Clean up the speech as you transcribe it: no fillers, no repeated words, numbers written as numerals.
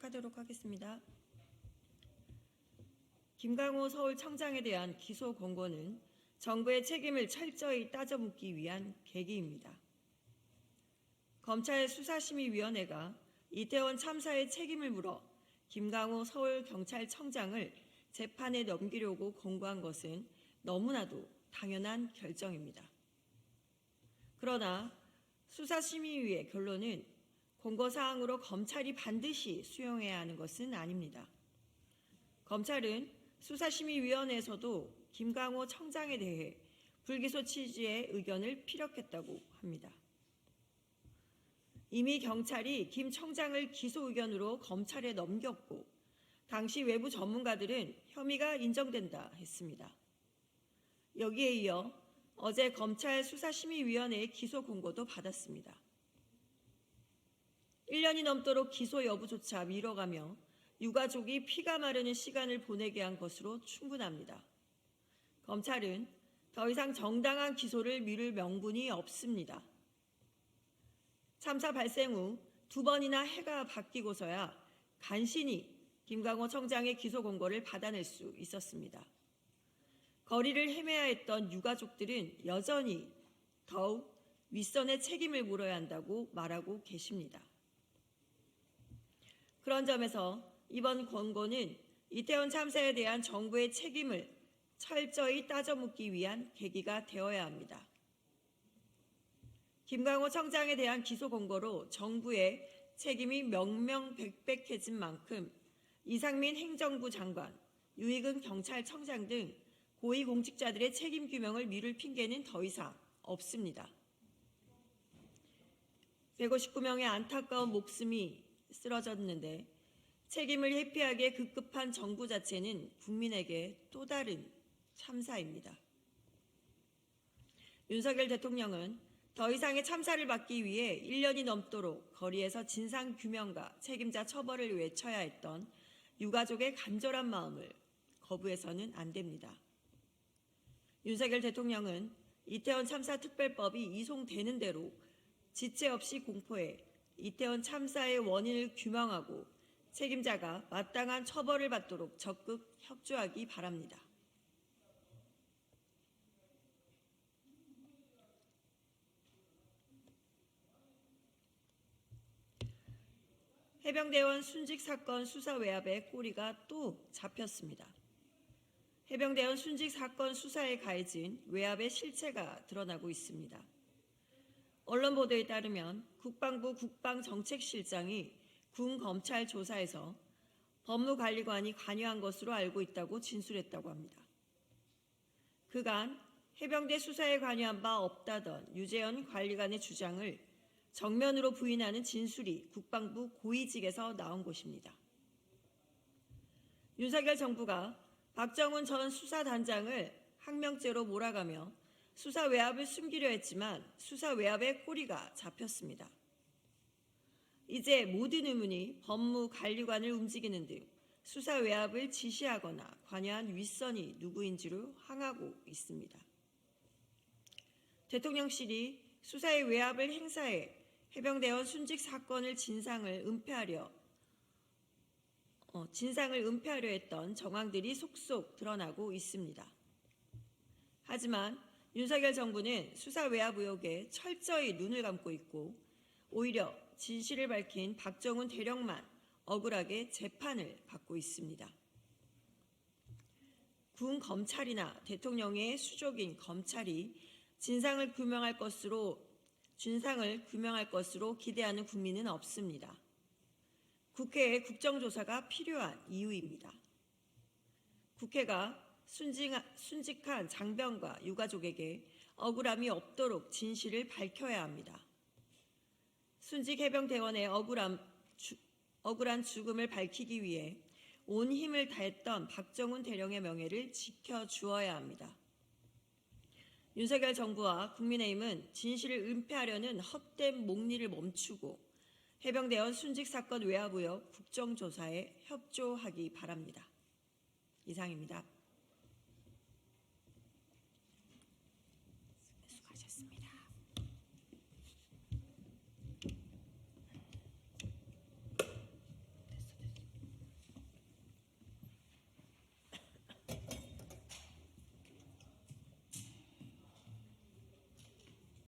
시작하도록 하겠습니다. 김강호 서울청장에 대한 기소 권고는 정부의 책임을 철저히 따져묻기 위한 계기입니다. 검찰 수사심의위원회가 이태원 참사의 책임을 물어 김강호 서울경찰청장을 재판에 넘기려고 권고한 것은 너무나도 당연한 결정입니다. 그러나 수사심의위의 결론은 권고사항으로 검찰이 반드시 수용해야 하는 것은 아닙니다. 검찰은 수사심의위원회에서도 김강호 청장에 대해 불기소 취지의 의견을 피력했다고 합니다. 이미 경찰이 김 청장을 기소 의견으로 검찰에 넘겼고 당시 외부 전문가들은 혐의가 인정된다 했습니다. 여기에 이어 어제 검찰 수사심의위원회의 기소 권고도 받았습니다. 1년이 넘도록 기소 여부조차 미뤄가며 유가족이 피가 마르는 시간을 보내게 한 것으로 충분합니다. 검찰은 더 이상 정당한 기소를 미룰 명분이 없습니다. 참사 발생 후 2번이나 해가 바뀌고서야 간신히 김강호 청장의 기소 권고를 받아낼 수 있었습니다. 거리를 헤매야 했던 유가족들은 여전히 더욱 윗선의 책임을 물어야 한다고 말하고 계십니다. 그런 점에서 이번 권고는 이태원 참사에 대한 정부의 책임을 철저히 따져묻기 위한 계기가 되어야 합니다. 김강호 청장에 대한 기소 권고로 정부의 책임이 명명백백해진 만큼 이상민 행정부 장관, 유익은 경찰청장 등 고위공직자들의 책임 규명을 미룰 핑계는 더 이상 없습니다. 159명의 안타까운 목숨이 쓰러졌는데 책임을 회피하기에 급급한 정부 자체는 국민에게 또 다른 참사입니다. 윤석열 대통령은 더 이상의 참사를 막기 위해 1년이 넘도록 거리에서 진상규명과 책임자 처벌을 외쳐야 했던 유가족의 간절한 마음을 거부해서는 안 됩니다. 윤석열 대통령은 이태원 참사 특별법이 이송되는 대로 지체 없이 공포해 이태원 참사의 원인을 규명하고 책임자가 마땅한 처벌을 받도록 적극 협조하기 바랍니다. 해병대원 순직 사건 수사 외압의 꼬리가 또 잡혔습니다. 해병대원 순직 사건 수사에 가해진 외압의 실체가 드러나고 있습니다. 언론 보도에 따르면 국방부 국방정책실장이 군 검찰 조사에서 법무관리관이 관여한 것으로 알고 있다고 진술했다고 합니다. 그간 해병대 수사에 관여한 바 없다던 유재현 관리관의 주장을 정면으로 부인하는 진술이 국방부 고위직에서 나온 것입니다. 윤석열 정부가 박정훈 전 수사단장을 항명죄로 몰아가며 수사 외압을 숨기려 했지만 수사 외압의 꼬리가 잡혔습니다. 이제 모든 의문이 법무관리관을 움직이는 등 수사 외압을 지시하거나 관여한 윗선이 누구인지로 향하고 있습니다. 대통령실이 수사의 외압을 행사해 해병대원 순직 사건을 진상을 은폐하려 했던 정황들이 속속 드러나고 있습니다. 하지만 윤석열 정부는 수사 외압 의혹에 철저히 눈을 감고 있고 오히려 진실을 밝힌 박정훈 대령만 억울하게 재판을 받고 있습니다. 군 검찰이나 대통령의 수족인 검찰이 진상을 규명할 것으로 기대하는 국민은 없습니다. 국회에 국정조사가 필요한 이유입니다. 국회가 순직한 장병과 유가족에게 억울함이 없도록 진실을 밝혀야 합니다. 순직 해병대원의 억울한 죽음을 밝히기 위해 온 힘을 다했던 박정훈 대령의 명예를 지켜주어야 합니다. 윤석열 정부와 국민의힘은 진실을 은폐하려는 헛된 목리를 멈추고 해병대원 순직 사건 외압 의혹 국정조사에 협조하기 바랍니다. 이상입니다.